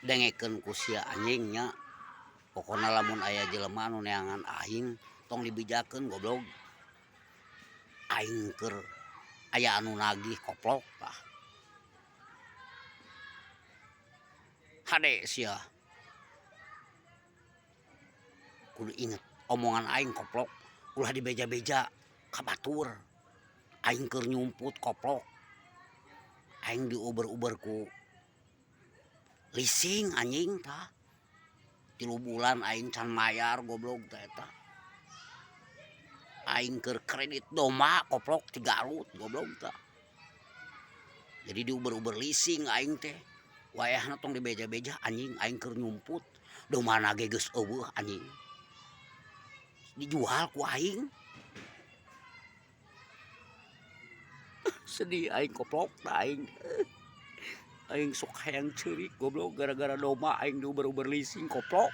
dengekeun ku sia anjingnya. Pokona lamun aya jelema anu neangan aing tong dibijakeun goblok. Aing keur aya anu nagih koplok tah. Hade sia. Kudu inget omongan aing koplok. Ulah dibeja-beja ka batur. Aing keur nyumput koplok. Aing diuber-uber ku leasing anjing tah. 3 bulan aing can mayar goblok teh eta. Aing keur kredit doma koplok 3 Garut goblok tah. Jadi diuber-uber leasing aing teh. Wayahna tong dibeja-beja anjing aing keur nyumput. Domana ge geus eueuh anjing. Dijual ku aing. Sedih aing koplok tah aing. Aing sok hayang ceurik goblok gara-gara doma aing diuber-uber leasing koplok.